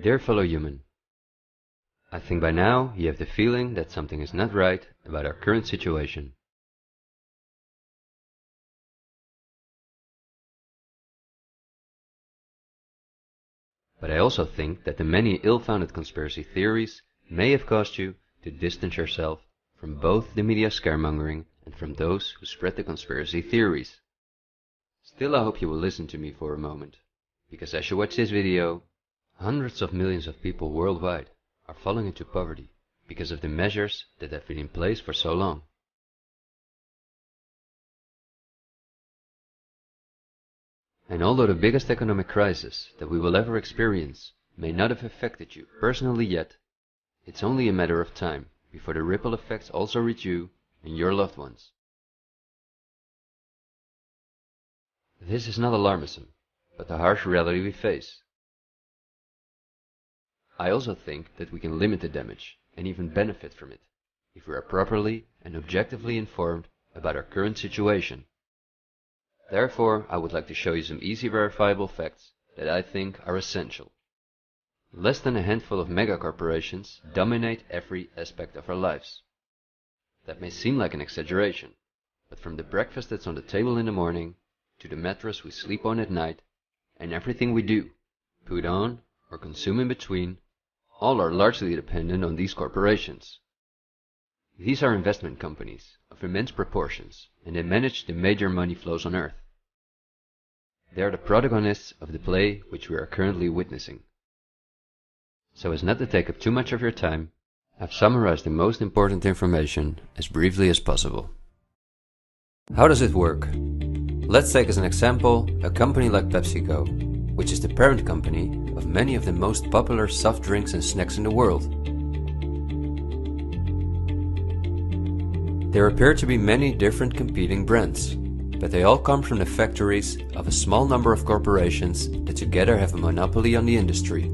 Dear fellow human, I think by now you have the feeling that something is not right about our current situation. But I also think that the many ill-founded conspiracy theories may have caused you to distance yourself from both the media scaremongering and from those who spread the conspiracy theories. Still, I hope you will listen to me for a moment, because as you watch this video, hundreds of millions of people worldwide are falling into poverty because of the measures that have been in place for so long. And although the biggest economic crisis that we will ever experience may not have affected you personally yet, it's only a matter of time before the ripple effects also reach you and your loved ones. This is not alarmism, but the harsh reality we face. I also think that we can limit the damage and even benefit from it if we are properly and objectively informed about our current situation. Therefore, I would like to show you some easy verifiable facts that I think are essential. Less than a handful of megacorporations dominate every aspect of our lives. That may seem like an exaggeration, but from the breakfast that's on the table in the morning, to the mattress we sleep on at night, and everything we do, put on, or consume in between, all are largely dependent on these corporations. These are investment companies of immense proportions, and they manage the major money flows on Earth. They are the protagonists of the play which we are currently witnessing. So as not to take up too much of your time, I've summarized the most important information as briefly as possible. How does it work? Let's take as an example a company like PepsiCo, which is the parent company of many of the most popular soft drinks and snacks in the world. There appear to be many different competing brands, but they all come from the factories of a small number of corporations that together have a monopoly on the industry.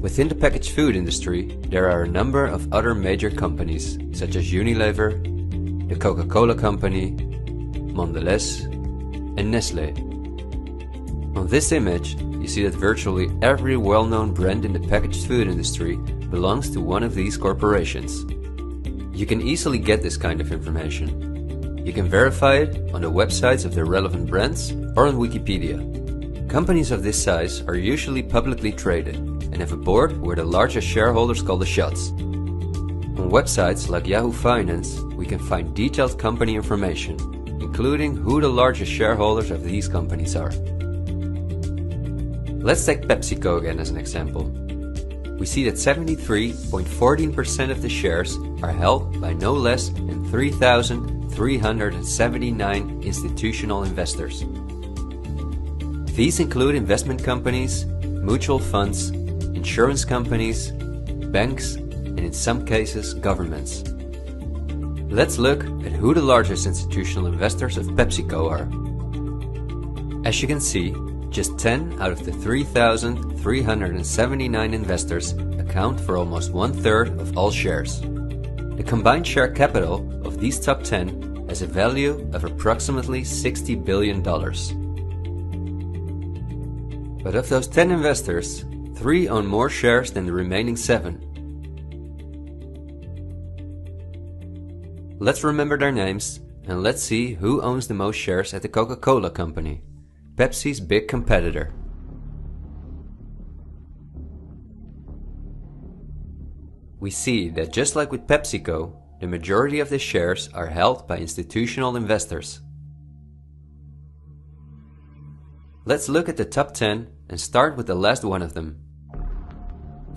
Within the packaged food industry, there are a number of other major companies, such as Unilever, the Coca-Cola Company, Mondelez, and Nestlé. On this image, you see that virtually every well-known brand in the packaged food industry belongs to one of these corporations. You can easily get this kind of information. You can verify it on the websites of the relevant brands or on Wikipedia. Companies of this size are usually publicly traded and have a board where the largest shareholders call the shots. On websites like Yahoo Finance, we can find detailed company information, including who the largest shareholders of these companies are. Let's take PepsiCo again as an example. We see that 73.14% of the shares are held by no less than 3,379 institutional investors. These include investment companies, mutual funds, insurance companies, banks, and in some cases governments. Let's look at who the largest institutional investors of PepsiCo are. As you can see, just 10 out of the 3,379 investors account for almost 1/3 of all shares. The combined share capital of these top 10 has a value of approximately $60 billion. But of those 10 investors, 3 own more shares than the remaining 7. Let's remember their names and let's see who owns the most shares at the Coca-Cola Company, Pepsi's big competitor. We see that just like with PepsiCo, the majority of the shares are held by institutional investors. Let's look at the top 10 and start with the last one of them.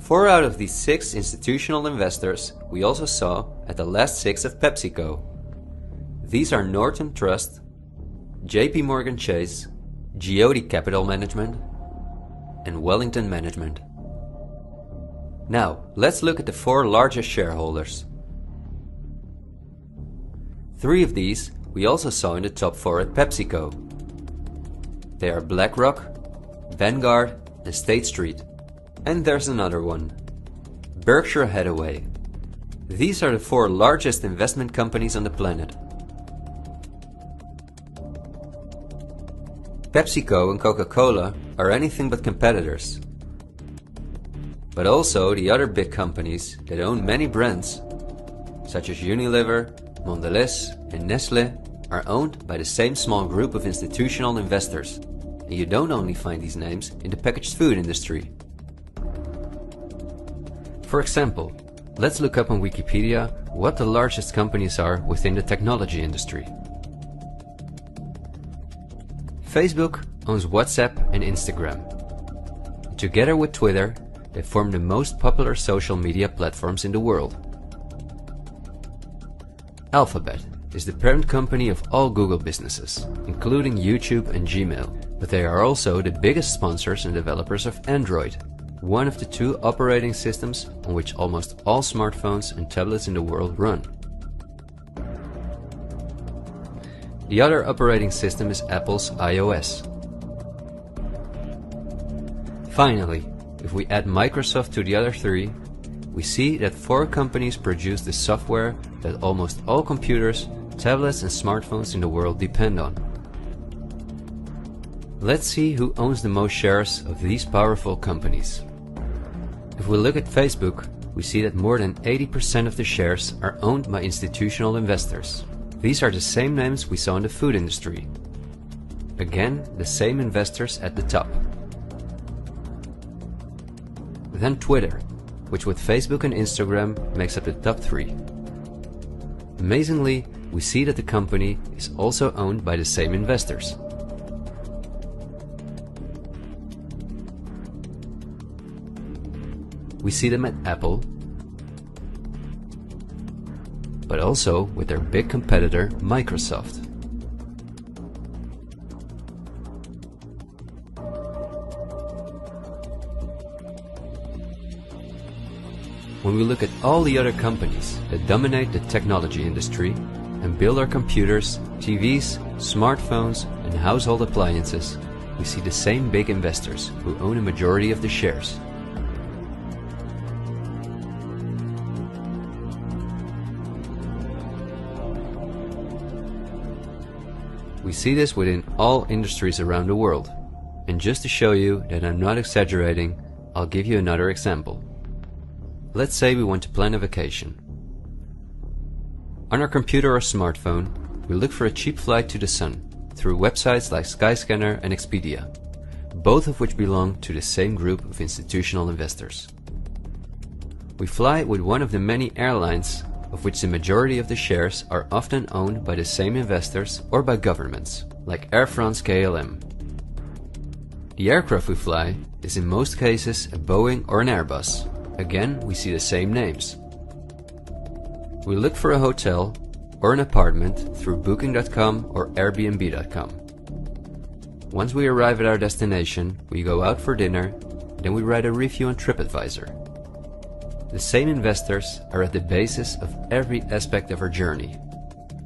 4 out of these 6 institutional investors we also saw at the last 6 of PepsiCo. These are Norton Trust, JP Morgan Chase, Geode Capital Management, and Wellington Management. Now, let's look at the 4 largest shareholders. 3 of these we also saw in the top 4 at PepsiCo. They are BlackRock, Vanguard, and State Street. And there's another one, Berkshire Hathaway. These are the 4 largest investment companies on the planet. PepsiCo and Coca-Cola are anything but competitors. But also the other big companies that own many brands, such as Unilever, Mondelez and Nestlé, are owned by the same small group of institutional investors. And you don't only find these names in the packaged food industry. For example, let's look up on Wikipedia what the largest companies are within the technology industry. Facebook owns WhatsApp and Instagram. Together with Twitter, they form the most popular social media platforms in the world. Alphabet is the parent company of all Google businesses, including YouTube and Gmail, but they are also the biggest sponsors and developers of Android, one of the two operating systems on which almost all smartphones and tablets in the world run. The other operating system is Apple's iOS. Finally, if we add Microsoft to the other three, we see that 4 companies produce the software that almost all computers, tablets and smartphones in the world depend on. Let's see who owns the most shares of these powerful companies. If we look at Facebook, we see that more than 80% of the shares are owned by institutional investors. These are the same names we saw in the food industry. Again, the same investors at the top. Then Twitter, which with Facebook and Instagram makes up the top 3. Amazingly, we see that the company is also owned by the same investors. We see them at Apple, but also with their big competitor Microsoft. When we look at all the other companies that dominate the technology industry and build our computers, TVs, smartphones and household appliances, we see the same big investors who own a majority of the shares. We see this within all industries around the world. And just to show you that I'm not exaggerating, I'll give you another example. Let's say we want to plan a vacation. On our computer or smartphone, we look for a cheap flight to the sun through websites like Skyscanner and Expedia, both of which belong to the same group of institutional investors. We fly with one of the many airlines, of which the majority of the shares are often owned by the same investors or by governments, like Air France-KLM. The aircraft we fly is in most cases a Boeing or an Airbus. Again, we see the same names. We look for a hotel or an apartment through Booking.com or Airbnb.com. Once we arrive at our destination, we go out for dinner, then we write a review on TripAdvisor. The same investors are at the basis of every aspect of our journey,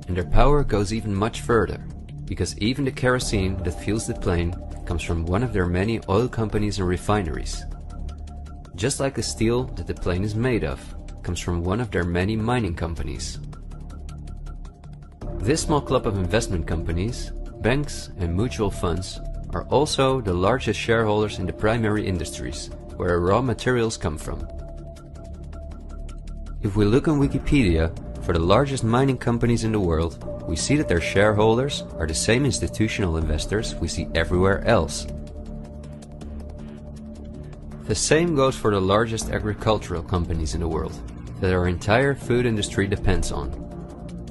and their power goes even much further, because even the kerosene that fuels the plane comes from one of their many oil companies and refineries. Just like the steel that the plane is made of comes from one of their many mining companies. This small club of investment companies, banks and mutual funds are also the largest shareholders in the primary industries, where raw materials come from. If we look on Wikipedia for the largest mining companies in the world, we see that their shareholders are the same institutional investors we see everywhere else. The same goes for the largest agricultural companies in the world, that our entire food industry depends on.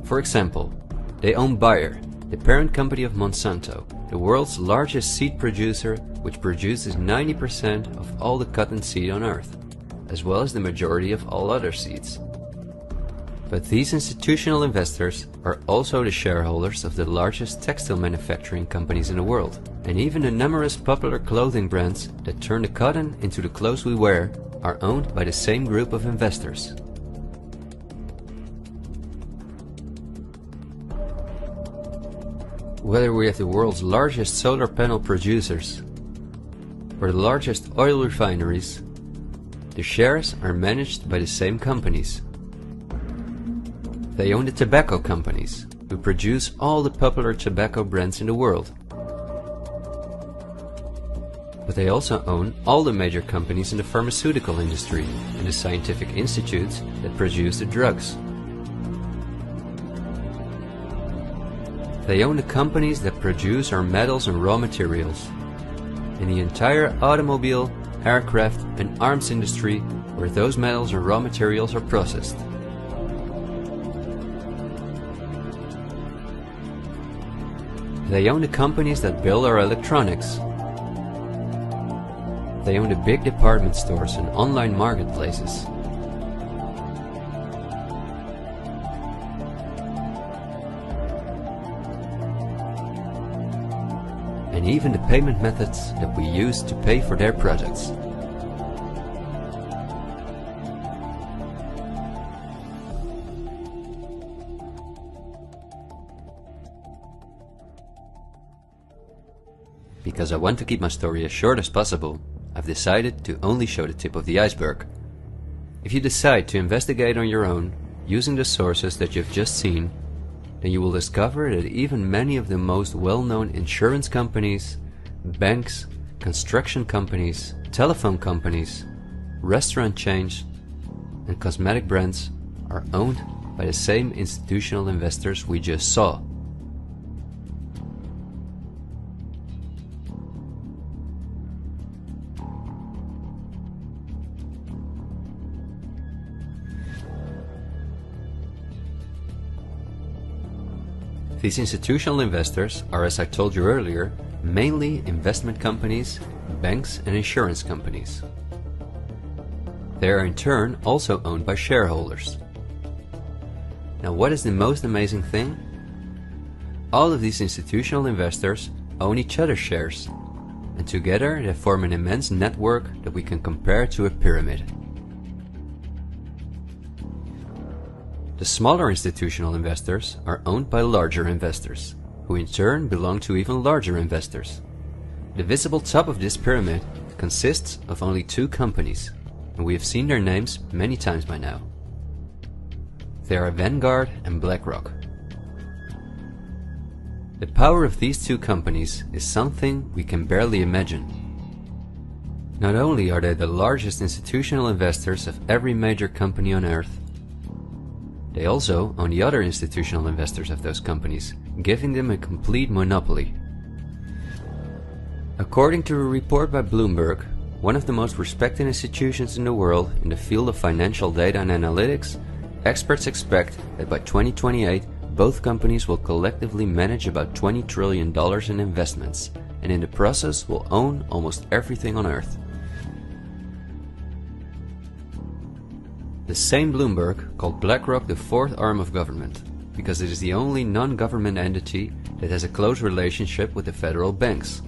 For example, they own Bayer, the parent company of Monsanto, the world's largest seed producer, which produces 90% of all the cotton seed on Earth, as well as the majority of all other seeds. But these institutional investors are also the shareholders of the largest textile manufacturing companies in the world, and even the numerous popular clothing brands that turn the cotton into the clothes we wear are owned by the same group of investors. Whether we have the world's largest solar panel producers or the largest oil refineries, the shares are managed by the same companies. They own the tobacco companies, who produce all the popular tobacco brands in the world. But they also own all the major companies in the pharmaceutical industry and the scientific institutes that produce the drugs. They own the companies that produce our metals and raw materials, and the entire automobile, aircraft and arms industry where those metals and raw materials are processed. They own the companies that build our electronics. They own the big department stores and online marketplaces. And even the payment methods that we use to pay for their products. Because I want to keep my story as short as possible, I've decided to only show the tip of the iceberg. If you decide to investigate on your own, using the sources that you've just seen, then you will discover that even many of the most well-known insurance companies, banks, construction companies, telephone companies, restaurant chains, and cosmetic brands are owned by the same institutional investors we just saw. These institutional investors are, as I told you earlier, mainly investment companies, banks and insurance companies. They are in turn also owned by shareholders. Now, what is the most amazing thing? All of these institutional investors own each other's shares, and together they form an immense network that we can compare to a pyramid. The smaller institutional investors are owned by larger investors, who in turn belong to even larger investors. The visible top of this pyramid consists of only two companies, and we have seen their names many times by now. They are Vanguard and BlackRock. The power of these two companies is something we can barely imagine. Not only are they the largest institutional investors of every major company on Earth, they also own the other institutional investors of those companies, giving them a complete monopoly. According to a report by Bloomberg, one of the most respected institutions in the world in the field of financial data and analytics, experts expect that by 2028 both companies will collectively manage about $20 trillion in investments, and in the process will own almost everything on Earth. The same Bloomberg called BlackRock the fourth arm of government, because it is the only non-government entity that has a close relationship with the federal banks,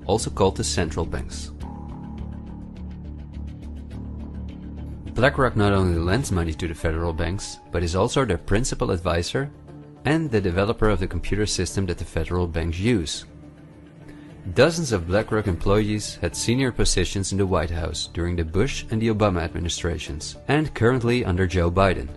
also called the central banks. BlackRock not only lends money to the federal banks, but is also their principal advisor and the developer of the computer system that the federal banks use. Dozens of BlackRock employees had senior positions in the White House during the Bush and the Obama administrations, and currently under Joe Biden.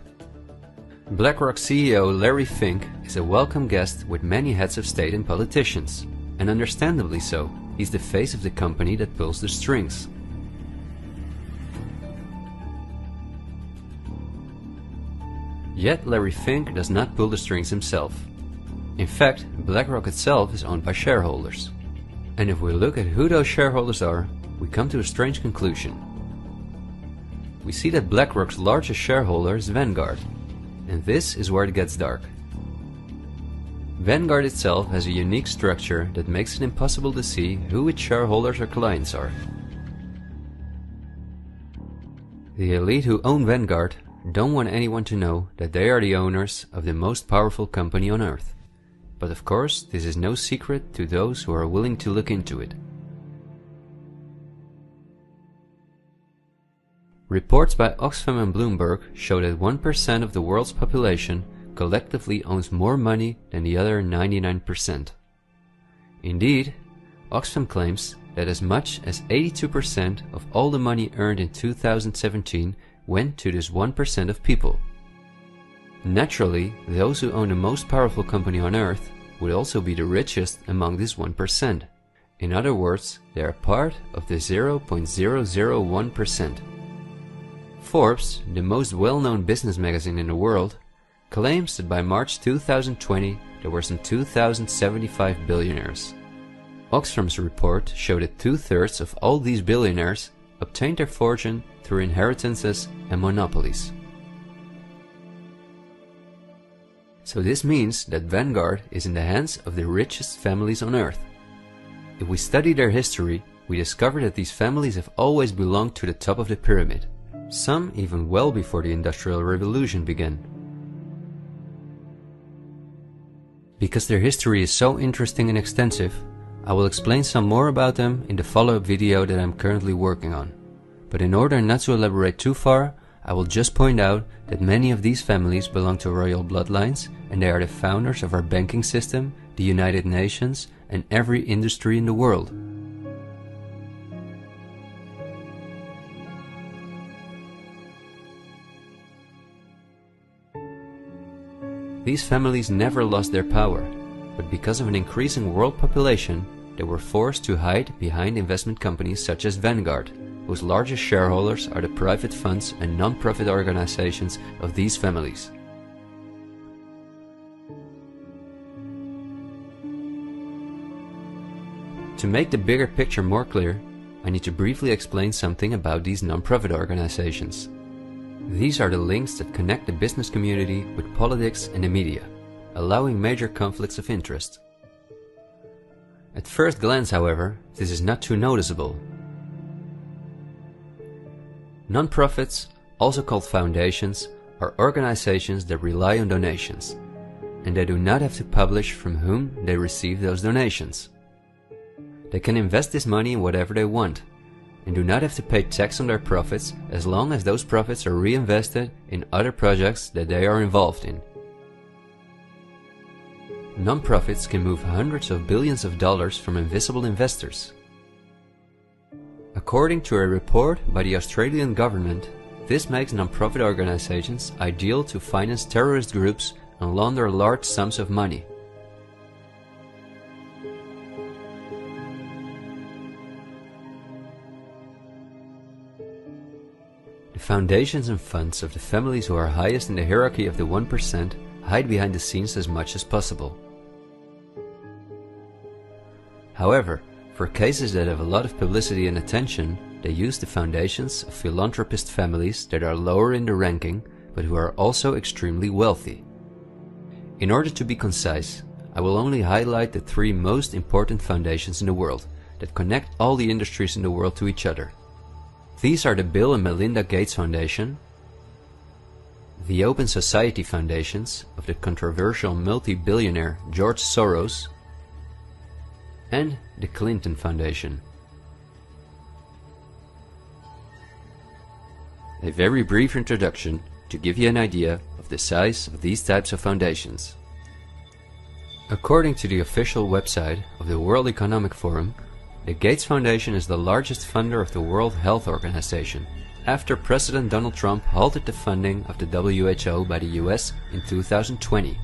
BlackRock CEO Larry Fink is a welcome guest with many heads of state and politicians, and understandably so. He's the face of the company that pulls the strings. Yet Larry Fink does not pull the strings himself. In fact, BlackRock itself is owned by shareholders. And if we look at who those shareholders are, we come to a strange conclusion. We see that BlackRock's largest shareholder is Vanguard, and this is where it gets dark. Vanguard itself has a unique structure that makes it impossible to see who its shareholders or clients are. The elite who own Vanguard don't want anyone to know that they are the owners of the most powerful company on Earth. But of course, this is no secret to those who are willing to look into it. Reports by Oxfam and Bloomberg show that 1% of the world's population collectively owns more money than the other 99%. Indeed, Oxfam claims that as much as 82% of all the money earned in 2017 went to this 1% of people. Naturally, those who own the most powerful company on Earth would also be the richest among this 1%. In other words, they are part of the 0.001%. Forbes, the most well-known business magazine in the world, claims that by March 2020 there were some 2,075 billionaires. Oxfam's report showed that 2/3 of all these billionaires obtained their fortune through inheritances and monopolies. So this means that Vanguard is in the hands of the richest families on earth. If we study their history, we discover that these families have always belonged to the top of the pyramid, some even well before the Industrial Revolution began. Because their history is so interesting and extensive, I will explain some more about them in the follow-up video that I'm currently working on. But in order not to elaborate too far, I will just point out that many of these families belong to royal bloodlines, and they are the founders of our banking system, the United Nations, and every industry in the world. These families never lost their power, but because of an increasing world population, they were forced to hide behind investment companies such as Vanguard, whose largest shareholders are the private funds and non-profit organizations of these families. To make the bigger picture more clear, I need to briefly explain something about these non-profit organizations. These are the links that connect the business community with politics and the media, allowing major conflicts of interest. At first glance, however, this is not too noticeable. Non-profits, also called foundations, are organizations that rely on donations, and they do not have to publish from whom they receive those donations. They can invest this money in whatever they want, and do not have to pay tax on their profits as long as those profits are reinvested in other projects that they are involved in. Non-profits can move hundreds of billions of dollars from invisible investors. According to a report by the Australian government, this makes non-profit organizations ideal to finance terrorist groups and launder large sums of money. The foundations and funds of the families who are highest in the hierarchy of the 1% hide behind the scenes as much as possible. However, for cases that have a lot of publicity and attention, they use the foundations of philanthropist families that are lower in the ranking, but who are also extremely wealthy. In order to be concise, I will only highlight the 3 most important foundations in the world that connect all the industries in the world to each other. These are the Bill and Melinda Gates Foundation, the Open Society Foundations of the controversial multi-billionaire George Soros, and the Clinton Foundation. A very brief introduction to give you an idea of the size of these types of foundations. According to the official website of the World Economic Forum, the Gates Foundation is the largest funder of the World Health Organization, after President Donald Trump halted the funding of the WHO by the US in 2020.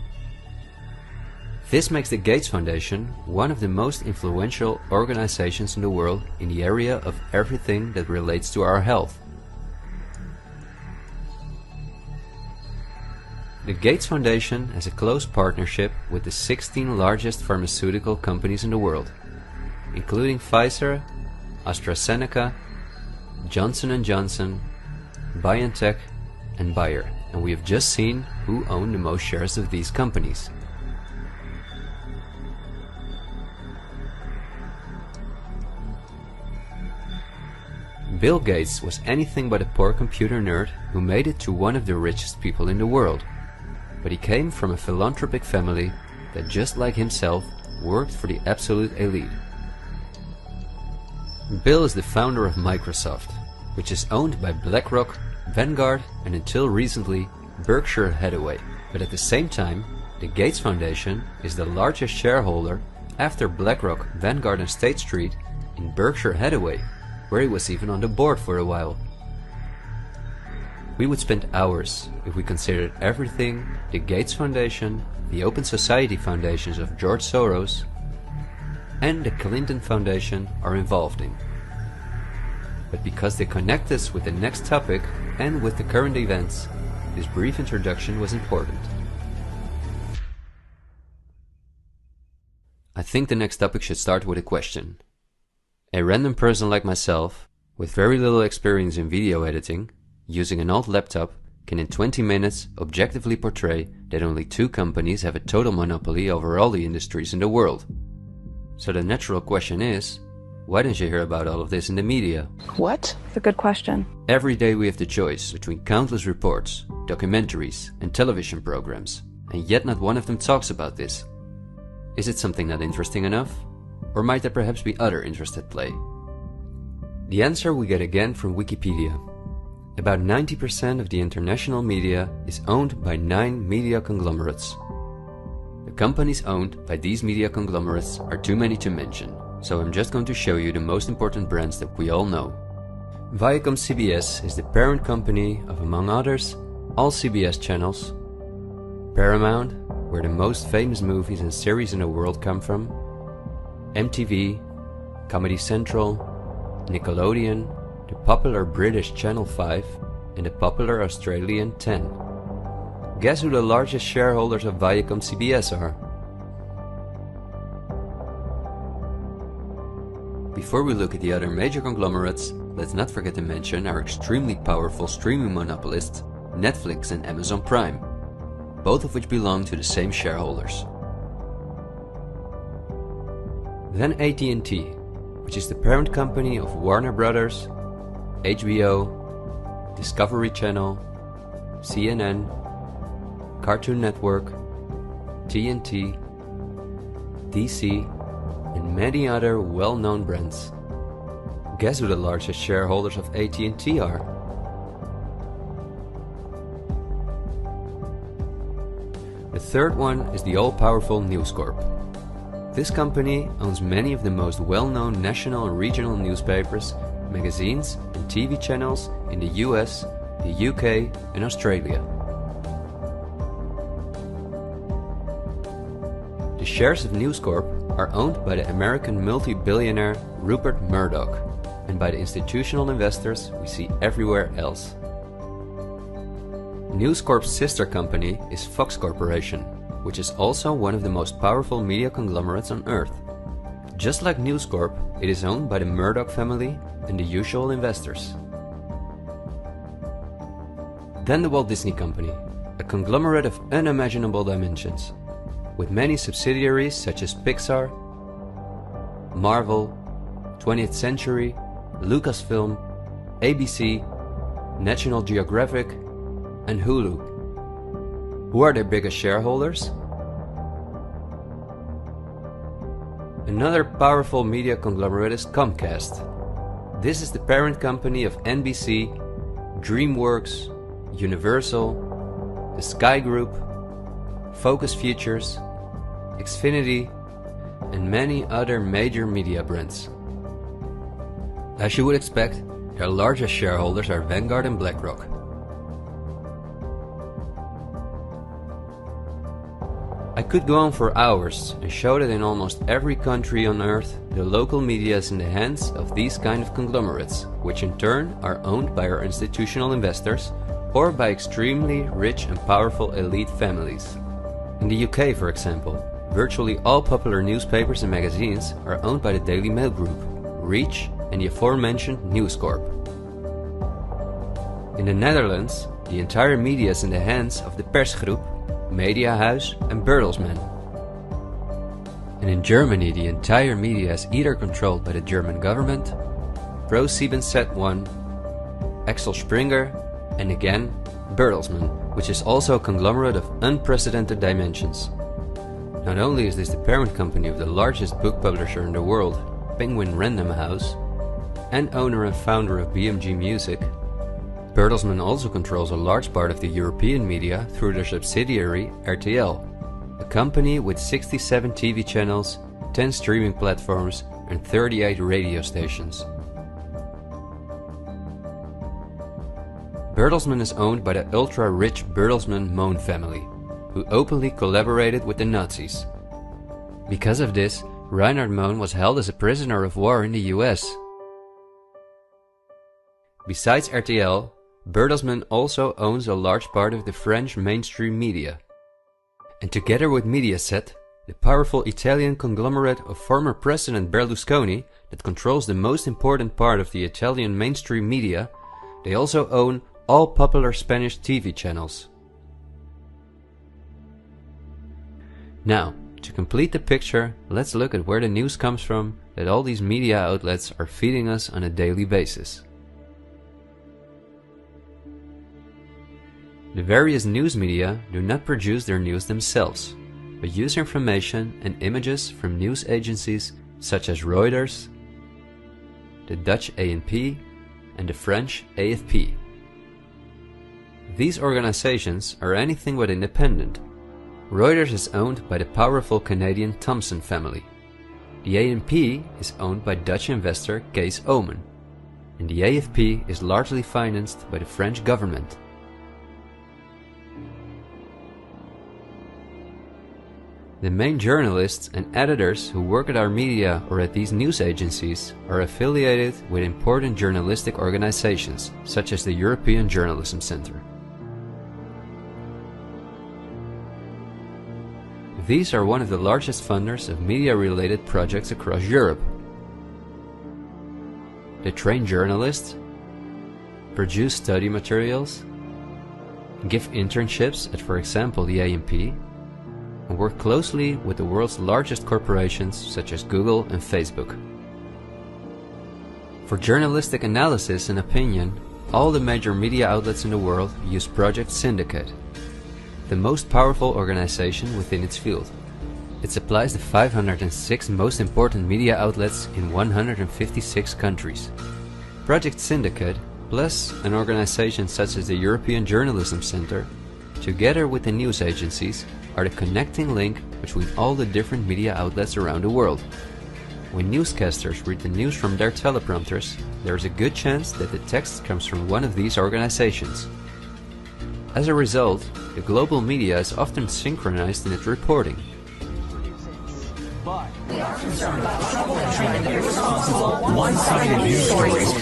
This makes the Gates Foundation one of the most influential organizations in the world in the area of everything that relates to our health. The Gates Foundation has a close partnership with the 16 largest pharmaceutical companies in the world, including Pfizer, AstraZeneca, Johnson & Johnson, BioNTech, and Bayer, and we have just seen who own the most shares of these companies. Bill Gates was anything but a poor computer nerd who made it to one of the richest people in the world. But he came from a philanthropic family that, just like himself, worked for the absolute elite. Bill is the founder of Microsoft, which is owned by BlackRock, Vanguard, and until recently, Berkshire Hathaway. But at the same time, the Gates Foundation is the largest shareholder after BlackRock, Vanguard, and State Street in Berkshire Hathaway, where he was even on the board for a while. We would spend hours if we considered everything the Gates Foundation, the Open Society Foundations of George Soros, and the Clinton Foundation are involved in. But because they connect us with the next topic and with the current events, this brief introduction was important. I think the next topic should start with a question. A random person like myself, with very little experience in video editing, using an old laptop, can in 20 minutes objectively portray that only 2 companies have a total monopoly over all the industries in the world. So the natural question is, why don't you hear about all of this in the media? What? It's a good question. Every day we have the choice between countless reports, documentaries and television programs, and yet not one of them talks about this. Is it something not interesting enough? Or might there perhaps be other interests at play? The answer we get again from Wikipedia. About 90% of the international media is owned by 9 media conglomerates. The companies owned by these media conglomerates are too many to mention, so I'm just going to show you the most important brands that we all know. Viacom CBS is the parent company of, among others, all CBS channels, Paramount, where the most famous movies and series in the world come from, MTV, Comedy Central, Nickelodeon, the popular British Channel 5 and the popular Australian 10. Guess who the largest shareholders of Viacom CBS are? Before we look at the other major conglomerates, let's not forget to mention our extremely powerful streaming monopolists, Netflix and Amazon Prime, both of which belong to the same shareholders. Then AT&T, which is the parent company of Warner Brothers, HBO, Discovery Channel, CNN, Cartoon Network, TNT, DC, and many other well-known brands. Guess who the largest shareholders of AT&T are? The third one is the all-powerful News Corp. This company owns many of the most well-known national and regional newspapers, magazines and TV channels in the US, the UK and Australia. The shares of News Corp are owned by the American multi-billionaire Rupert Murdoch and by the institutional investors we see everywhere else. News Corp's sister company is Fox Corporation, which is also one of the most powerful media conglomerates on Earth. Just like News Corp, it is owned by the Murdoch family and the usual investors. Then the Walt Disney Company, a conglomerate of unimaginable dimensions, with many subsidiaries such as Pixar, Marvel, 20th Century, Lucasfilm, ABC, National Geographic, and Hulu. Who are their biggest shareholders? Another powerful media conglomerate is Comcast. This is the parent company of NBC, DreamWorks, Universal, the Sky Group, Focus Features, Xfinity, and many other major media brands. As you would expect, their largest shareholders are Vanguard and BlackRock. I could go on for hours and show that in almost every country on Earth, the local media is in the hands of these kind of conglomerates, which in turn are owned by our institutional investors or by extremely rich and powerful elite families. In the UK, for example, virtually all popular newspapers and magazines are owned by the Daily Mail Group, Reach and the aforementioned News Corp. In the Netherlands, the entire media is in the hands of the Persgroep, Mediahuis and Bertelsmann. And in Germany, the entire media is either controlled by the German government, ProSiebenSat.1, Axel Springer, and again Bertelsmann, which is also a conglomerate of unprecedented dimensions. Not only is this the parent company of the largest book publisher in the world, Penguin Random House, and owner and founder of BMG Music, Bertelsmann also controls a large part of the European media through their subsidiary RTL, a company with 67 TV channels, 10 streaming platforms and 38 radio stations. Bertelsmann is owned by the ultra-rich Bertelsmann-Mohn family, who openly collaborated with the Nazis. Because of this, Reinhard Mohn was held as a prisoner of war in the US. Besides RTL, Bertelsmann also owns a large part of the French mainstream media. And together with Mediaset, the powerful Italian conglomerate of former President Berlusconi that controls the most important part of the Italian mainstream media, they also own all popular Spanish TV channels. Now, to complete the picture, let's look at where the news comes from that all these media outlets are feeding us on a daily basis. The various news media do not produce their news themselves, but use information and images from news agencies such as Reuters, the Dutch ANP, and the French AFP. These organizations are anything but independent. Reuters is owned by the powerful Canadian Thomson family. The ANP is owned by Dutch investor Kees Omen, and the AFP is largely financed by the French government. The main journalists and editors who work at our media or at these news agencies are affiliated with important journalistic organizations, such as the European Journalism Centre. These are one of the largest funders of media-related projects across Europe. They train journalists, produce study materials, give internships at, for example, the ANP, and work closely with the world's largest corporations such as Google and Facebook. For journalistic analysis and opinion, all the major media outlets in the world use Project Syndicate, the most powerful organization within its field. It supplies the 506 most important media outlets in 156 countries. Project Syndicate, plus an organization such as the European Journalism Centre, together with the news agencies, are the connecting link between all the different media outlets around the world. When newscasters read the news from their teleprompters, there is a good chance that the text comes from one of these organizations. As a result, the global media is often synchronized in its reporting. We are concerned about trouble and treatment of irresponsible, one-sided news stories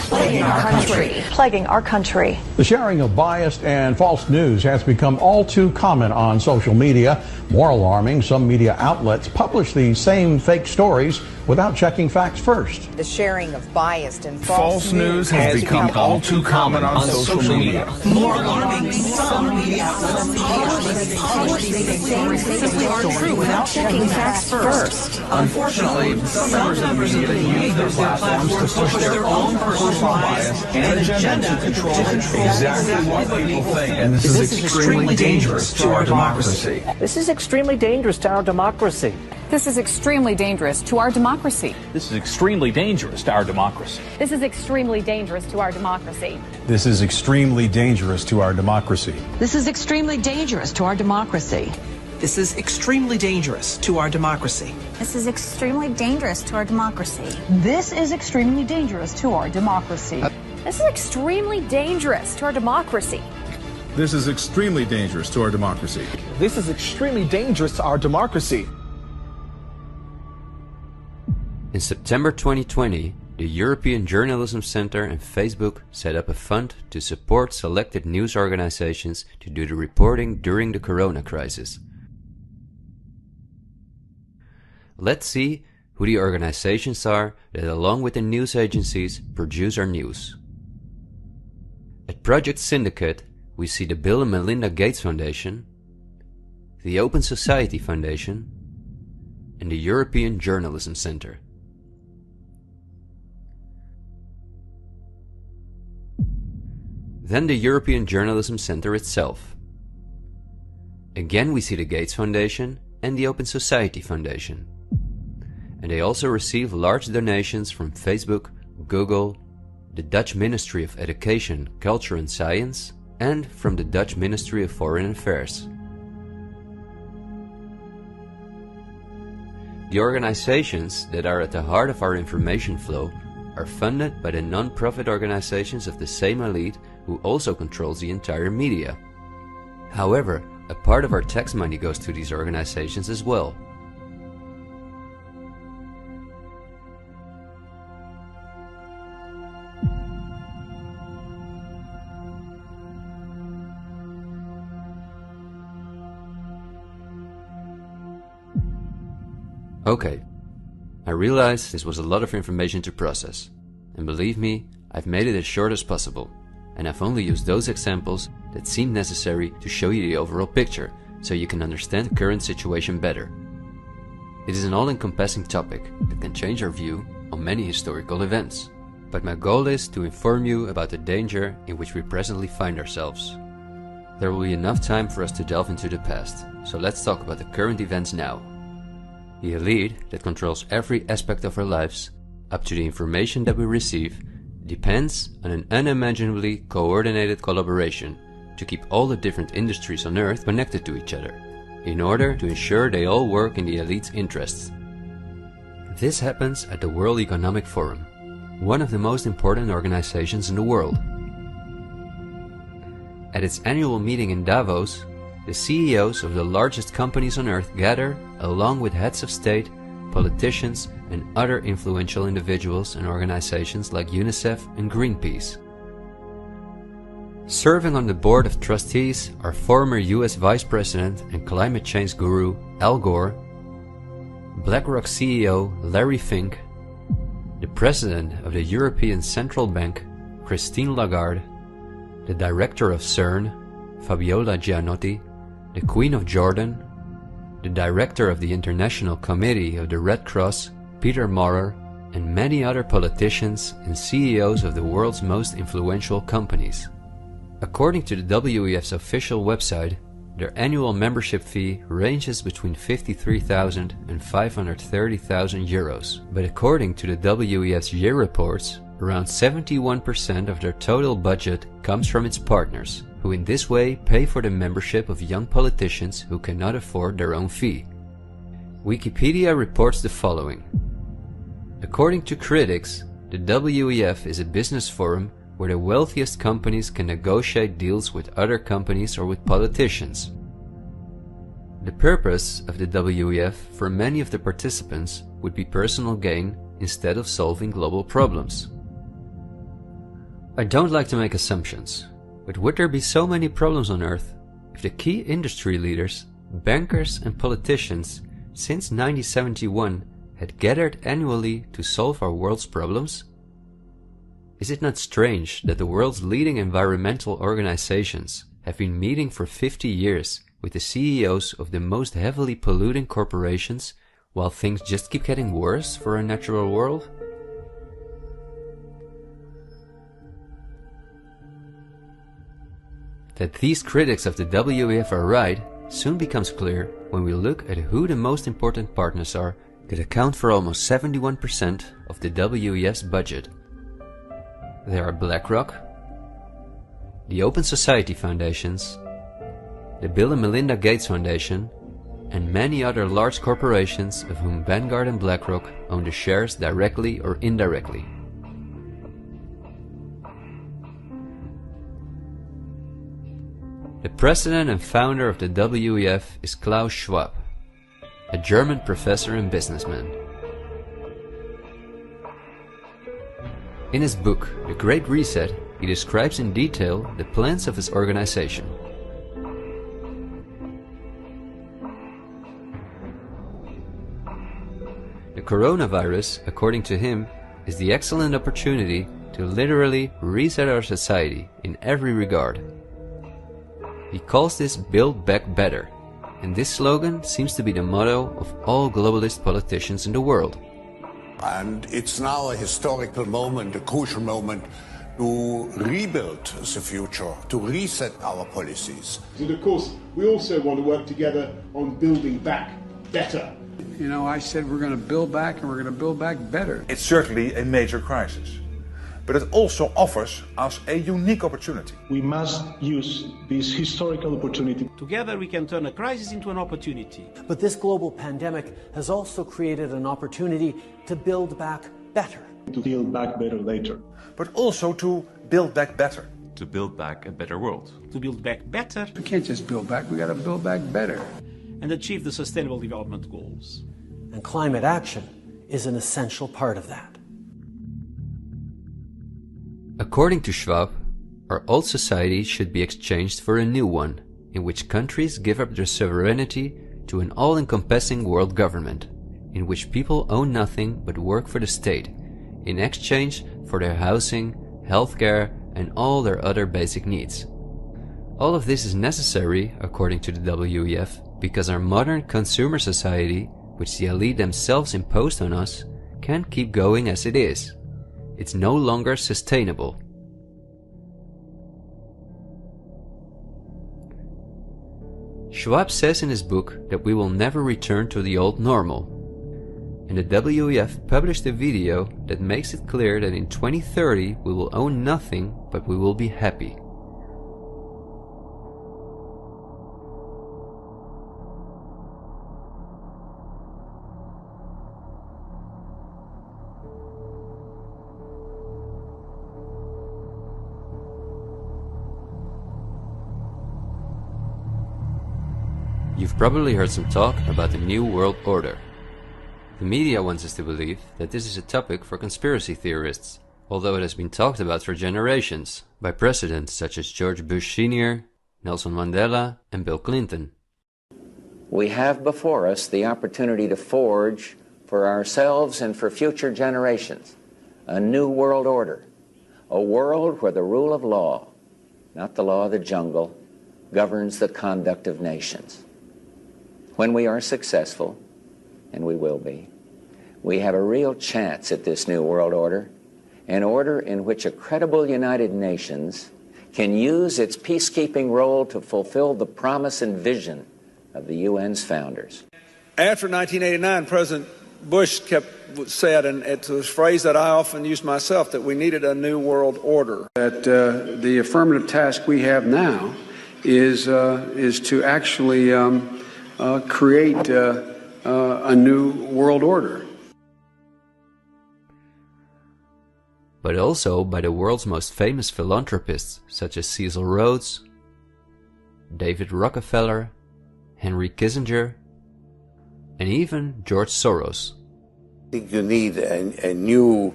plaguing our country. The sharing of biased and false news has become all too common on social media. More alarming, some media outlets publish these same fake stories without checking facts first. The sharing of biased and false news has become all too common on social media. More alarming, some media outlets publish these stories simply aren't true without checking facts first. Unfortunately, some members of the media use their platforms to push their own personal bias and agenda to control exactly what people think. And this is extremely dangerous to our democracy. This is extremely dangerous to our democracy. This is extremely dangerous to our democracy. This is extremely dangerous to our democracy. This is extremely dangerous to our democracy. This is extremely dangerous to our democracy. This is extremely dangerous to our democracy. This is extremely dangerous to our democracy. This is extremely dangerous to our democracy. This is extremely dangerous to our democracy. This is extremely dangerous to our democracy. This is extremely dangerous to our democracy. This is extremely dangerous to our democracy. In September 2020, the European Journalism Centre and Facebook set up a fund to support selected news organizations to do the reporting during the corona crisis. Let's see who the organizations are that, along with the news agencies, produce our news. At Project Syndicate, we see the Bill and Melinda Gates Foundation, the Open Society Foundation, and the European Journalism Centre. Then the European Journalism Centre itself. Again we see the Gates Foundation and the Open Society Foundation. And they also receive large donations from Facebook, Google, the Dutch Ministry of Education, Culture and Science, and from the Dutch Ministry of Foreign Affairs. The organizations that are at the heart of our information flow are funded by the non-profit organizations of the same elite who also controls the entire media. However, a part of our tax money goes to these organizations as well. Okay, I realize this was a lot of information to process, and believe me, I've made it as short as possible, and I've only used those examples that seem necessary to show you the overall picture, so you can understand the current situation better. It is an all-encompassing topic that can change our view on many historical events, but my goal is to inform you about the danger in which we presently find ourselves. There will be enough time for us to delve into the past, so let's talk about the current events now. The elite that controls every aspect of our lives, up to the information that we receive, depends on an unimaginably coordinated collaboration to keep all the different industries on Earth connected to each other, in order to ensure they all work in the elite's interests. This happens at the World Economic Forum, one of the most important organizations in the world. At its annual meeting in Davos, the CEOs of the largest companies on Earth gather along with heads of state, politicians, and other influential individuals and organizations like UNICEF and Greenpeace. Serving on the board of trustees are former US Vice President and climate change guru Al Gore, BlackRock CEO Larry Fink, the President of the European Central Bank Christine Lagarde, the Director of CERN Fabiola Gianotti, the Queen of Jordan, the Director of the International Committee of the Red Cross Peter Maurer, and many other politicians and CEOs of the world's most influential companies. According to the WEF's official website, their annual membership fee ranges between 53,000 and 530,000 euros. But according to the WEF's year reports, around 71% of their total budget comes from its partners, who in this way pay for the membership of young politicians who cannot afford their own fee. Wikipedia reports the following. According to critics, the WEF is a business forum where the wealthiest companies can negotiate deals with other companies or with politicians. The purpose of the WEF for many of the participants would be personal gain instead of solving global problems. I don't like to make assumptions, but would there be so many problems on Earth if the key industry leaders, bankers and politicians since 1971 had gathered annually to solve our world's problems? Is it not strange that the world's leading environmental organizations have been meeting for 50 years with the CEOs of the most heavily polluting corporations while things just keep getting worse for our natural world? That these critics of the WEF are right soon becomes clear when we look at who the most important partners are that account for almost 71% of the WEF's budget. There are BlackRock, the Open Society Foundations, the Bill and Melinda Gates Foundation, and many other large corporations of whom Vanguard and BlackRock own the shares directly or indirectly. The president and founder of the WEF is Klaus Schwab, a German professor and businessman. In his book, The Great Reset, he describes in detail the plans of his organization. The coronavirus, according to him, is the excellent opportunity to literally reset our society in every regard. He calls this Build Back Better, and this slogan seems to be the motto of all globalist politicians in the world. And it's now a historical moment, a crucial moment, to rebuild the future, to reset our policies. And of course, we also want to work together on building back better. You know, I said we're going to build back and we're going to build back better. It's certainly a major crisis, but it also offers us a unique opportunity. We must use this historical opportunity. Together we can turn a crisis into an opportunity. But this global pandemic has also created an opportunity to build back better. To build back better later. But also to build back better. To build back a better world. To build back better. We can't just build back, we got to build back better. And achieve the Sustainable Development Goals. And climate action is an essential part of that. According to Schwab, our old society should be exchanged for a new one, in which countries give up their sovereignty to an all-encompassing world government, in which people own nothing but work for the state, in exchange for their housing, healthcare, and all their other basic needs. All of this is necessary, according to the WEF, because our modern consumer society, which the elite themselves imposed on us, can't keep going as it is. It's no longer sustainable. Schwab says in his book that we will never return to the old normal. And the WEF published a video that makes it clear that in 2030 we will own nothing, but we will be happy. You've probably heard some talk about the New World Order. The media wants us to believe that this is a topic for conspiracy theorists, although it has been talked about for generations by presidents such as George Bush Sr., Nelson Mandela, and Bill Clinton. We have before us the opportunity to forge for ourselves and for future generations a new world order, a world where the rule of law, not the law of the jungle, governs the conduct of nations. When we are successful, and we will be, we have a real chance at this new world order, an order in which a credible United Nations can use its peacekeeping role to fulfill the promise and vision of the UN's founders. After 1989, President Bush said, and it's a phrase that I often use myself, that we needed a new world order. That the affirmative task we have now is to actually create a new world order. But also by the world's most famous philanthropists such as Cecil Rhodes, David Rockefeller, Henry Kissinger, and even George Soros. I think you need a new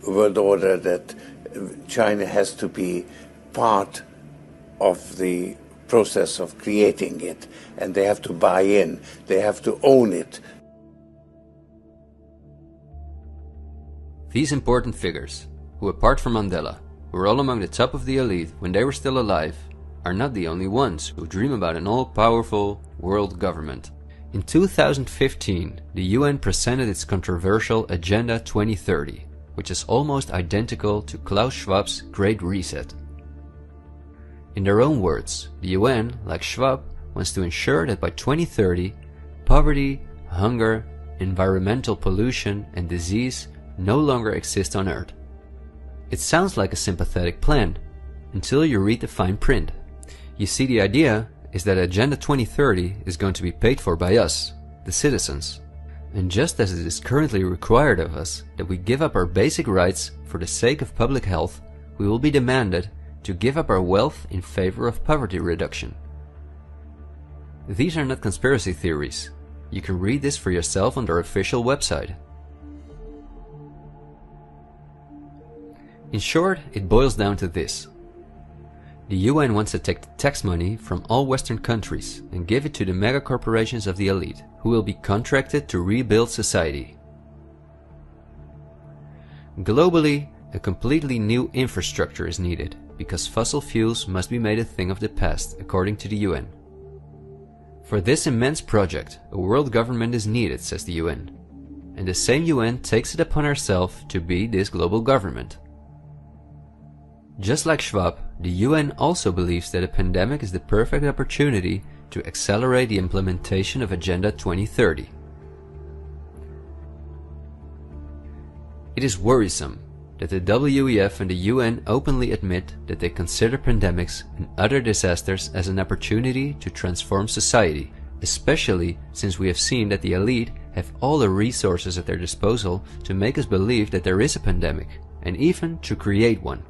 world order, that China has to be part of the process of creating it, and they have to buy in, they have to own it. These important figures, who apart from Mandela, were all among the top of the elite when they were still alive, are not the only ones who dream about an all-powerful world government. In 2015, the UN presented its controversial Agenda 2030, which is almost identical to Klaus Schwab's Great Reset. In their own words, the UN, like Schwab, wants to ensure that by 2030, poverty, hunger, environmental pollution, and disease no longer exist on Earth. It sounds like a sympathetic plan, until you read the fine print. You see, the idea is that Agenda 2030 is going to be paid for by us, the citizens. And just as it is currently required of us that we give up our basic rights for the sake of public health, we will be demanded to give up our wealth in favor of poverty reduction. These are not conspiracy theories. You can read this for yourself on their official website. In short, it boils down to this. The UN wants to take the tax money from all Western countries and give it to the mega corporations of the elite, who will be contracted to rebuild society. Globally, a completely new infrastructure is needed, because fossil fuels must be made a thing of the past, according to the UN. For this immense project, a world government is needed, says the UN. And the same UN takes it upon herself to be this global government. Just like Schwab, the UN also believes that a pandemic is the perfect opportunity to accelerate the implementation of Agenda 2030. It is worrisome that the WEF and the UN openly admit that they consider pandemics and other disasters as an opportunity to transform society, especially since we have seen that the elite have all the resources at their disposal to make us believe that there is a pandemic, and even to create one.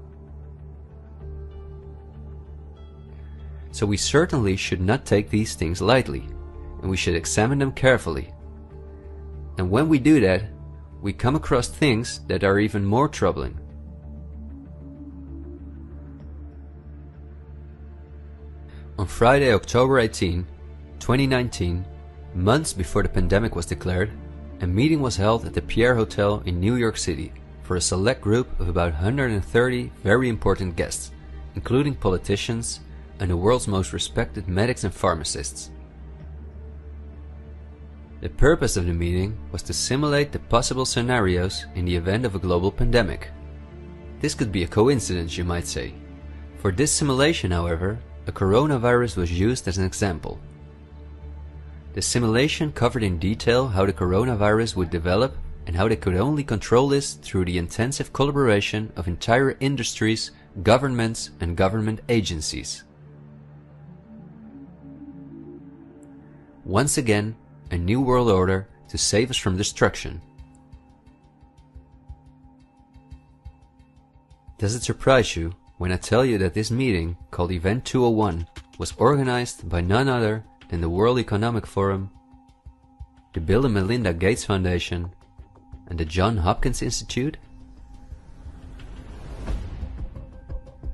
So we certainly should not take these things lightly, and we should examine them carefully. And when we do that, we come across things that are even more troubling. On Friday, October 18, 2019, months before the pandemic was declared, a meeting was held at the Pierre Hotel in New York City for a select group of about 130 very important guests, including politicians and the world's most respected medics and pharmacists. The purpose of the meeting was to simulate the possible scenarios in the event of a global pandemic. This could be a coincidence, you might say. For this simulation, however, a coronavirus was used as an example. The simulation covered in detail how the coronavirus would develop and how they could only control this through the intensive collaboration of entire industries, governments, and government agencies. Once again, a new world order to save us from destruction. Does it surprise you when I tell you that this meeting, called Event 201, was organized by none other than the World Economic Forum, the Bill and Melinda Gates Foundation, and the Johns Hopkins Institute?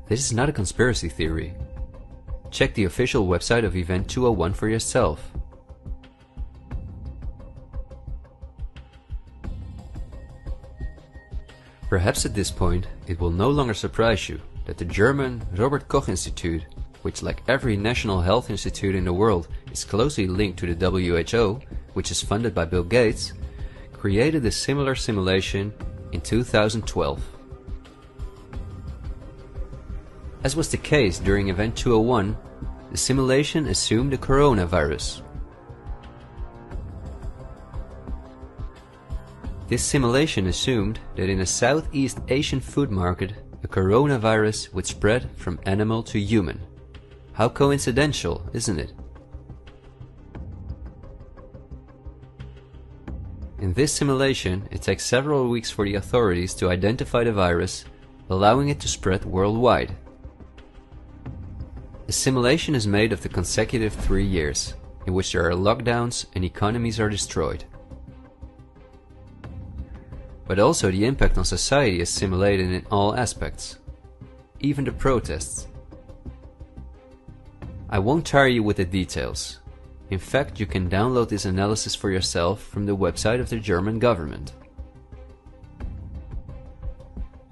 This is not a conspiracy theory. Check the official website of Event 201 for yourself. Perhaps at this point it will no longer surprise you that the German Robert Koch Institute, which like every national health institute in the world is closely linked to the WHO, which is funded by Bill Gates, created a similar simulation in 2012. As was the case during Event 201, the simulation assumed the coronavirus. This simulation assumed that in a Southeast Asian food market, a coronavirus would spread from animal to human. How coincidental, isn't it? In this simulation, it takes several weeks for the authorities to identify the virus, allowing it to spread worldwide. The simulation is made of the consecutive 3 years, in which there are lockdowns and economies are destroyed. But also the impact on society is simulated in all aspects, even the protests. I won't tire you with the details. In fact, you can download this analysis for yourself from the website of the German government.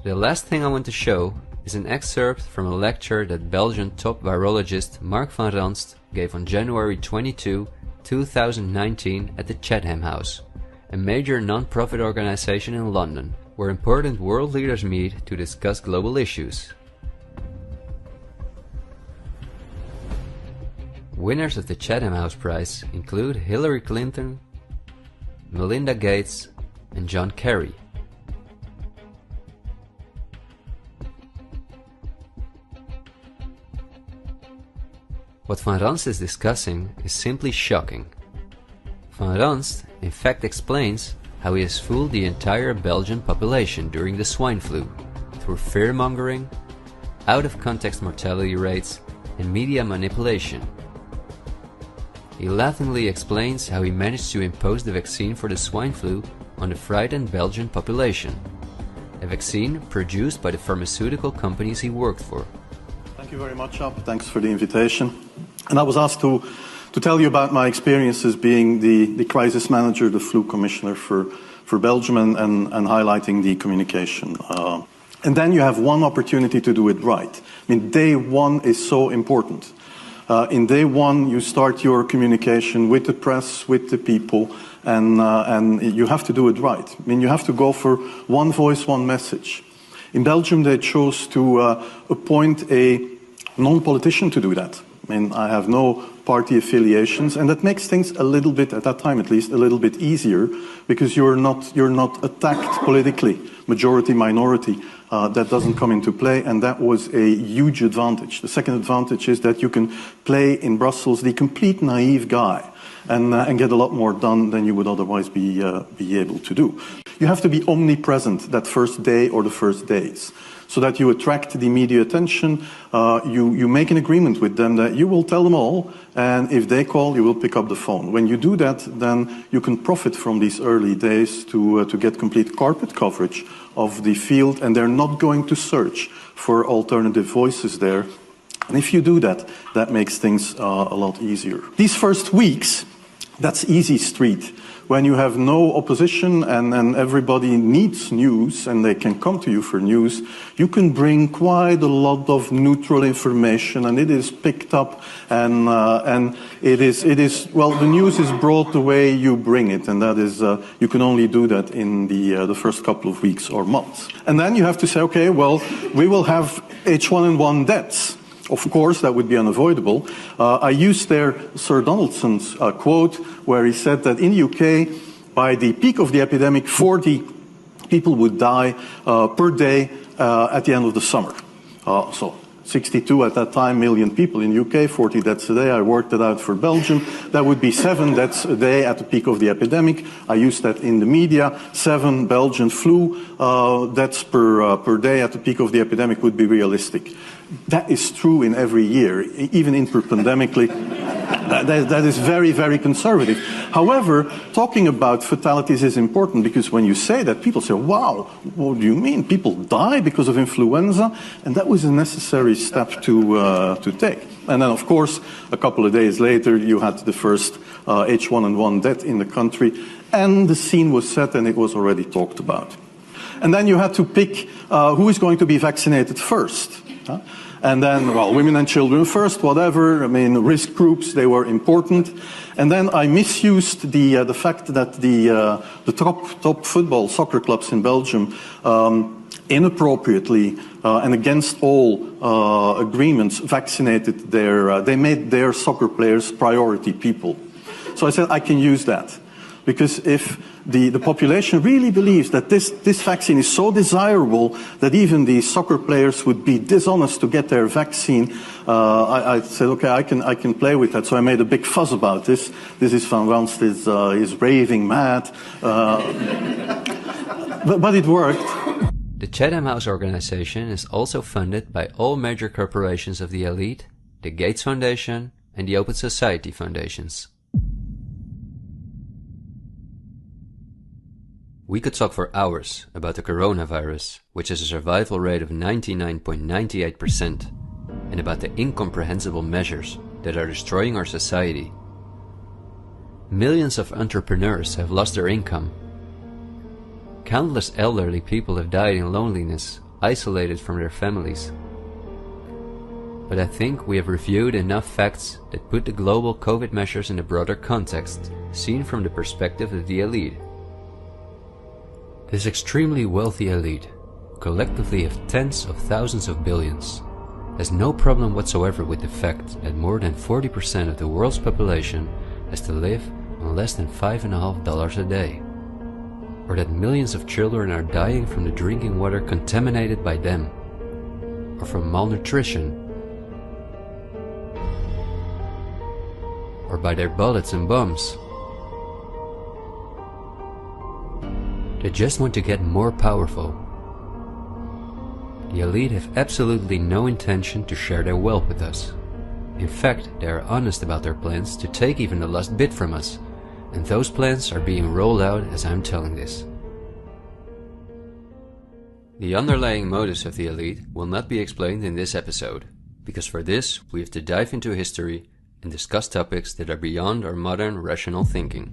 The last thing I want to show is an excerpt from a lecture that Belgian top virologist Mark van Ranst gave on January 22, 2019 at the Chatham House, a major non-profit organization in London, where important world leaders meet to discuss global issues. Winners of the Chatham House Prize include Hillary Clinton, Melinda Gates, and John Kerry. What Van Ranst is discussing is simply shocking. Van Ranst in fact explains how he has fooled the entire Belgian population during the swine flu through fear-mongering, out-of-context mortality rates, and media manipulation. He laughingly explains how he managed to impose the vaccine for the swine flu on the frightened Belgian population, a vaccine produced by the pharmaceutical companies he worked for. Thank you very much, Ab. Thanks for the invitation. And I was asked to tell you about my experiences being the crisis manager, the flu commissioner for Belgium, and highlighting the communication. And then you have one opportunity to do it right. I mean, day one is so important. In day one, you start your communication with the press, with the people, and you have to do it right. I mean, you have to go for one voice, one message. In Belgium, they chose to appoint a non-politician to do that. I mean, I have no party affiliations, and that makes things a little bit, at that time at least, a little bit easier, because you're not attacked politically, majority, minority. That doesn't come into play, and that was a huge advantage. The second advantage is that you can play in Brussels the complete naive guy and get a lot more done than you would otherwise be able to do. You have to be omnipresent that first day or the first days, so that you attract the media attention. You make an agreement with them that you will tell them all, and if they call, you will pick up the phone. When you do that, then you can profit from these early days to get complete carpet coverage of the field, and they're not going to search for alternative voices there. And if you do that, that makes things a lot easier. These first weeks, That's easy street. When you have no opposition and everybody needs news and they can come to you for news, you can bring quite a lot of neutral information, and it is picked up, and it is well, the news is brought the way you bring it, and that is you can only do that in the first couple of weeks or months. And then you have to say, okay, well, we will have H1N1 deaths. Of course, that would be unavoidable. I used there Sir Donaldson's quote, where he said that in the UK, by the peak of the epidemic, 40 people would die per day at the end of the summer. So 62 at that time million people in the UK, 40 deaths a day. I worked it out for Belgium. That would be 7 deaths a day at the peak of the epidemic. I used that in the media. 7 Belgian flu deaths per day at the peak of the epidemic would be realistic. That is true in every year, even interpandemically. That is very, very conservative. However, talking about fatalities is important, because when you say that, people say, wow, what do you mean? People die because of influenza? And that was a necessary step to take. And then, of course, a couple of days later, you had the first H1N1 death in the country, and the scene was set and it was already talked about. And then you had to pick who is going to be vaccinated first. And then, well, women and children first, whatever. I mean, risk groups, they were important. And then I misused the fact that the top football soccer clubs in Belgium inappropriately and against all agreements vaccinated they made their soccer players priority people. So I said I can use that. Because if the population really believes that this vaccine is so desirable that even the soccer players would be dishonest to get their vaccine, I said, okay, I can play with that. So I made a big fuss about this. This is Van Ranst is raving mad. But it worked. The Chatham House organization is also funded by all major corporations of the elite, the Gates Foundation and the Open Society Foundations. We could talk for hours about the coronavirus, which has a survival rate of 99.98%, and about the incomprehensible measures that are destroying our society. Millions of entrepreneurs have lost their income. Countless elderly people have died in loneliness, isolated from their families. But I think we have reviewed enough facts that put the global COVID measures in a broader context, seen from the perspective of the elite. This extremely wealthy elite, collectively of tens of thousands of billions, has no problem whatsoever with the fact that more than 40% of the world's population has to live on less than $5.50 a day, or that millions of children are dying from the drinking water contaminated by them, or from malnutrition, or by their bullets and bombs. They just want to get more powerful. The elite have absolutely no intention to share their wealth with us. In fact, they are honest about their plans to take even the last bit from us, and those plans are being rolled out as I'm telling this. The underlying motives of the elite will not be explained in this episode, because for this we have to dive into history and discuss topics that are beyond our modern rational thinking.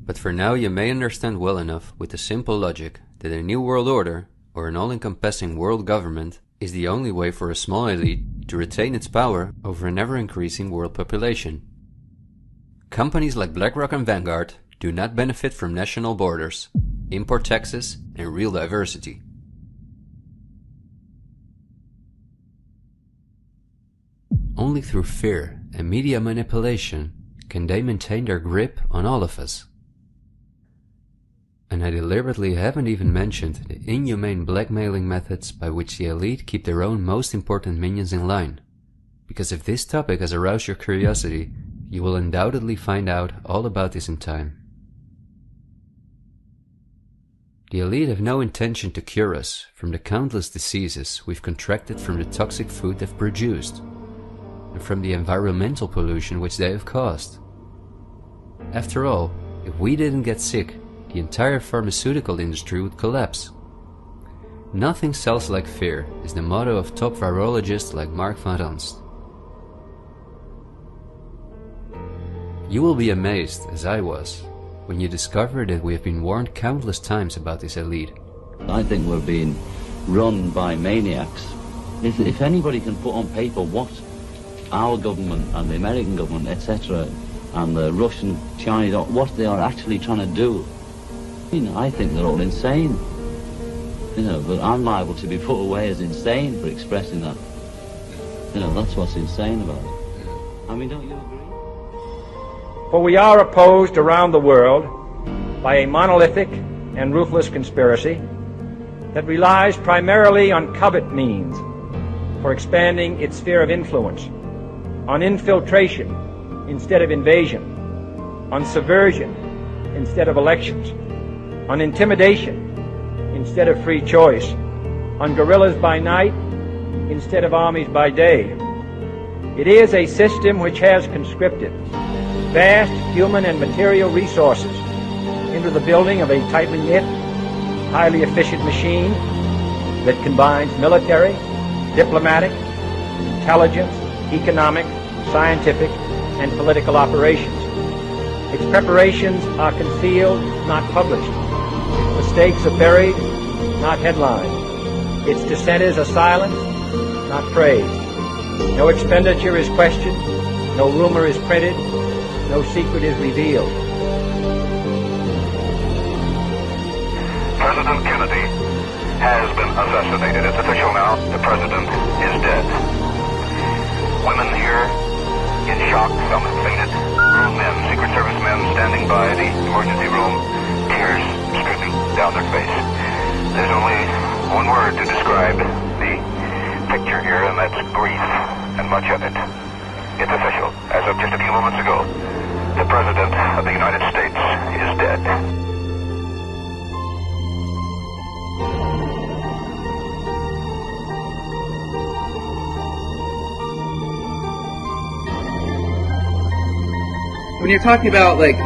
But for now you may understand well enough with the simple logic that a new world order, or an all-encompassing world government, is the only way for a small elite to retain its power over an ever-increasing world population. Companies like BlackRock and Vanguard do not benefit from national borders, import taxes, and real diversity. Only through fear and media manipulation can they maintain their grip on all of us. And I deliberately haven't even mentioned the inhumane blackmailing methods by which the elite keep their own most important minions in line. Because if this topic has aroused your curiosity, you will undoubtedly find out all about this in time. The elite have no intention to cure us from the countless diseases we've contracted from the toxic food they've produced, and from the environmental pollution which they have caused. After all, if we didn't get sick, the entire pharmaceutical industry would collapse. Nothing sells like fear is the motto of top virologists like Mark van Ranst. You will be amazed, as I was, when you discover that we have been warned countless times about this elite. I think we're being run by maniacs. If anybody can put on paper what our government and the American government, etc., and the Russian, Chinese, what they are actually trying to do, I think they're all insane. But I'm liable to be put away as insane for expressing that. That's what's insane about it. I mean, don't you agree? For we are opposed around the world by a monolithic and ruthless conspiracy that relies primarily on covert means for expanding its sphere of influence, on infiltration instead of invasion, on subversion instead of elections, on intimidation instead of free choice, on guerrillas by night instead of armies by day. It is a system which has conscripted vast human and material resources into the building of a tightly knit, highly efficient machine that combines military, diplomatic, intelligence, economic, scientific, and political operations. Its preparations are concealed, not published. Its mistakes are buried, not headlined. Its dissenters are silenced, not praised. No expenditure is questioned, no rumor is printed, no secret is revealed. President Kennedy has been assassinated. It's official now. The president is dead. Women here in shock, some have fainted. Grown men, Secret Service men standing by the emergency room, tears streaming down their face. There's only one word to describe the picture here, and that's grief, and much of it. It's official. As of just a few moments ago, the President of the United States is dead. When you're talking about like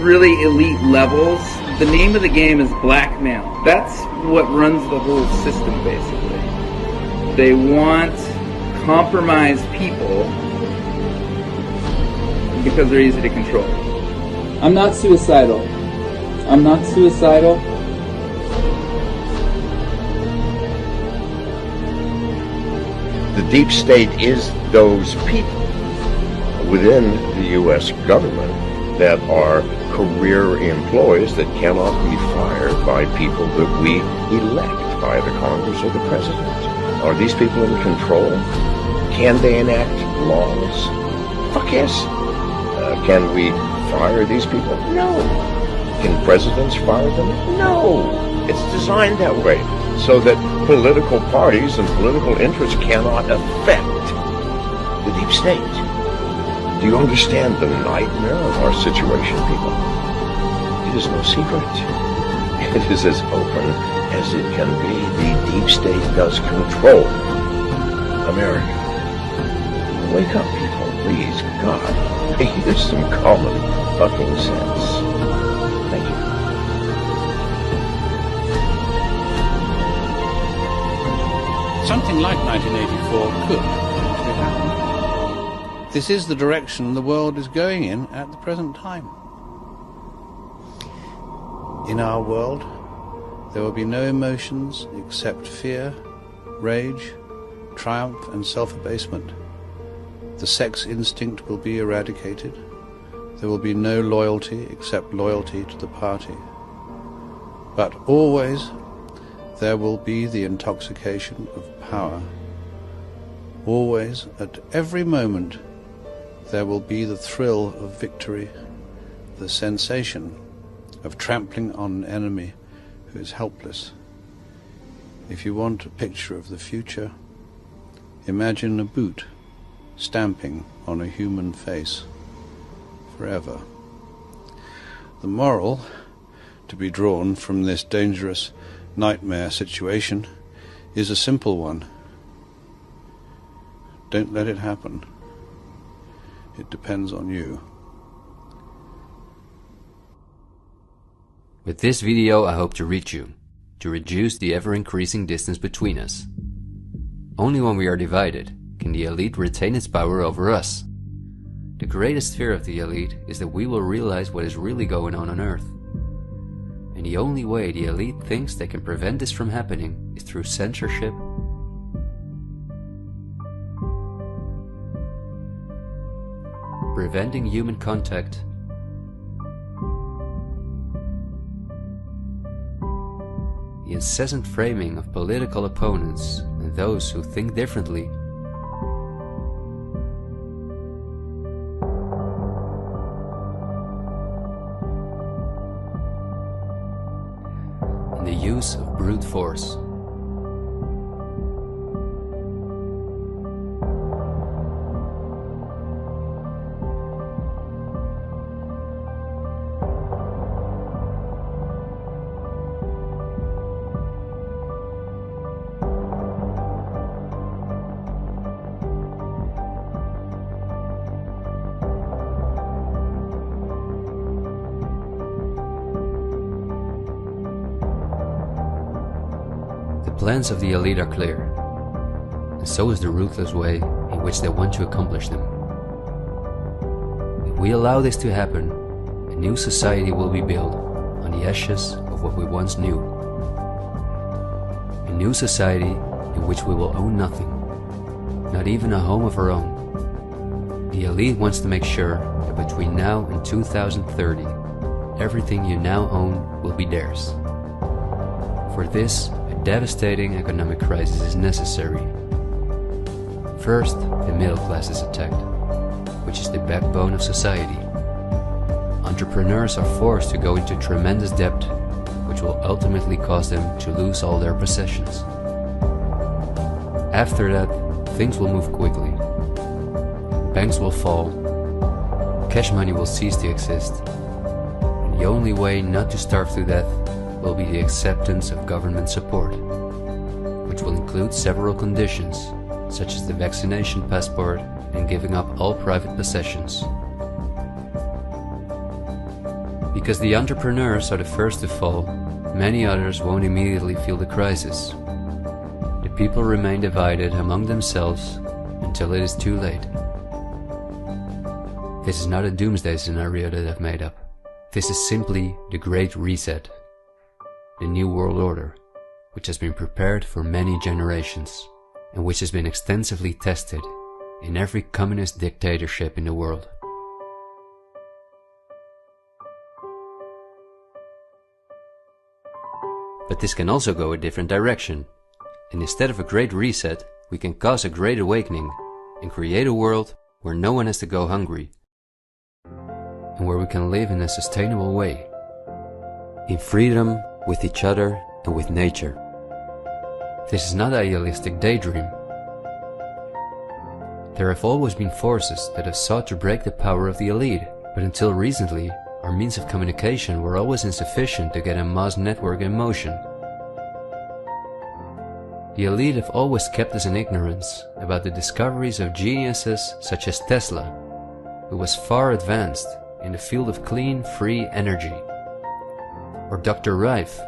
really elite levels, the name of the game is blackmail. That's what runs the whole system, basically. They want compromised people because they're easy to control. I'm not suicidal. I'm not suicidal. The deep state is those people within the U.S. government that are career employees that cannot be fired by people that we elect by the Congress or the President. Are these people in control? Can they enact laws? Fuck yes. Can we fire these people? No. Can presidents fire them? No. It's designed that way so that political parties and political interests cannot affect the deep state. Do you understand the nightmare of our situation, people? It is no secret. It is as open as it can be. The deep state does control America. Wake up, people, please. God. Use some common fucking sense. Thank you. Something like 1984 could actually happen. This is the direction the world is going in at the present time. In our world, there will be no emotions except fear, rage, triumph, and self-abasement. The sex instinct will be eradicated. There will be no loyalty except loyalty to the party. But always there will be the intoxication of power. Always, at every moment, there will be the thrill of victory, the sensation of trampling on an enemy who is helpless. If you want a picture of the future, imagine a boot stamping on a human face forever. The moral to be drawn from this dangerous nightmare situation is a simple one. Don't let it happen. It depends on you. With this video, I hope to reach you, to reduce the ever-increasing distance between us. Only when we are divided can the elite retain its power over us. The greatest fear of the elite is that we will realize what is really going on Earth. And the only way the elite thinks they can prevent this from happening is through censorship, preventing human contact, the incessant framing of political opponents and those who think differently, and the use of brute force. The plans of the elite are clear, and so is the ruthless way in which they want to accomplish them. If we allow this to happen, a new society will be built on the ashes of what we once knew. A new society in which we will own nothing, not even a home of our own. The elite wants to make sure that between now and 2030, everything you now own will be theirs. For this, devastating economic crisis is necessary. First, the middle class is attacked, which is the backbone of society. Entrepreneurs are forced to go into tremendous debt, which will ultimately cause them to lose all their possessions. After that, things will move quickly. Banks will fall, cash money will cease to exist, and the only way not to starve to death will be the acceptance of government support, which will include several conditions, such as the vaccination passport and giving up all private possessions. Because the entrepreneurs are the first to fall, many others won't immediately feel the crisis. The people remain divided among themselves until it is too late. This is not a doomsday scenario that I've made up. This is simply the Great Reset. The New World Order, which has been prepared for many generations, and which has been extensively tested in every communist dictatorship in the world. But this can also go a different direction, and instead of a great reset, we can cause a great awakening and create a world where no one has to go hungry, and where we can live in a sustainable way, in freedom with each other and with nature. This is not an idealistic daydream. There have always been forces that have sought to break the power of the elite, but until recently, our means of communication were always insufficient to get a mass network in motion. The elite have always kept us in ignorance about the discoveries of geniuses such as Tesla, who was far advanced in the field of clean, free energy. Or Dr. Rife,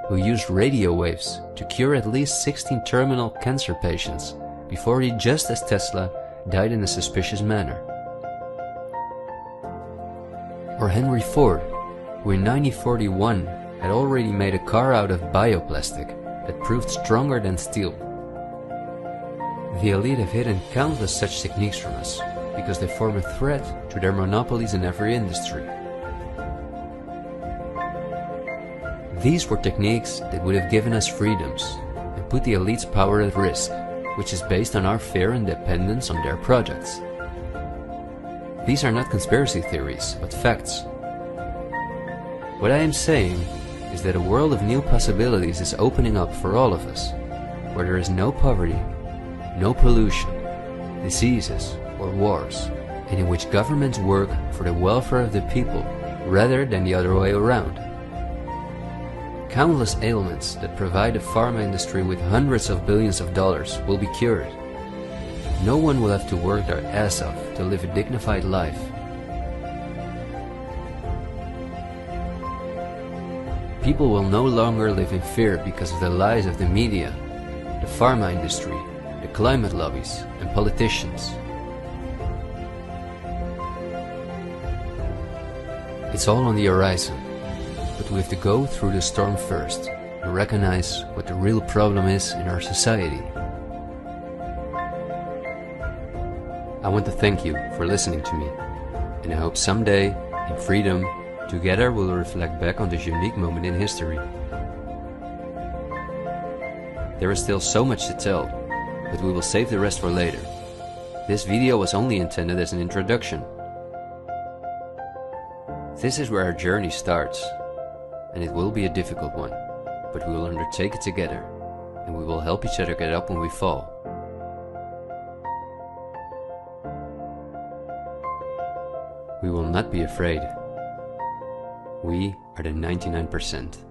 who used radio waves to cure at least 16 terminal cancer patients before he, just as Tesla, died in a suspicious manner. Or Henry Ford, who in 1941 had already made a car out of bioplastic that proved stronger than steel. The elite have hidden countless such techniques from us because they form a threat to their monopolies in every industry. These were techniques that would have given us freedoms and put the elite's power at risk, which is based on our fear and dependence on their projects. These are not conspiracy theories, but facts. What I am saying is that a world of new possibilities is opening up for all of us, where there is no poverty, no pollution, diseases or wars, and in which governments work for the welfare of the people rather than the other way around. Countless ailments that provide the pharma industry with hundreds of billions of dollars will be cured. No one will have to work their ass off to live a dignified life. People will no longer live in fear because of the lies of the media, the pharma industry, the climate lobbies, and politicians. It's all on the horizon, but we have to go through the storm first and recognize what the real problem is in our society. I want to thank you for listening to me, and I hope someday, in freedom, together we'll reflect back on this unique moment in history. There is still so much to tell, but we will save the rest for later. This video was only intended as an introduction. This is where our journey starts, and it will be a difficult one, but we will undertake it together, and we will help each other get up when we fall. We will not be afraid. We are the 99%.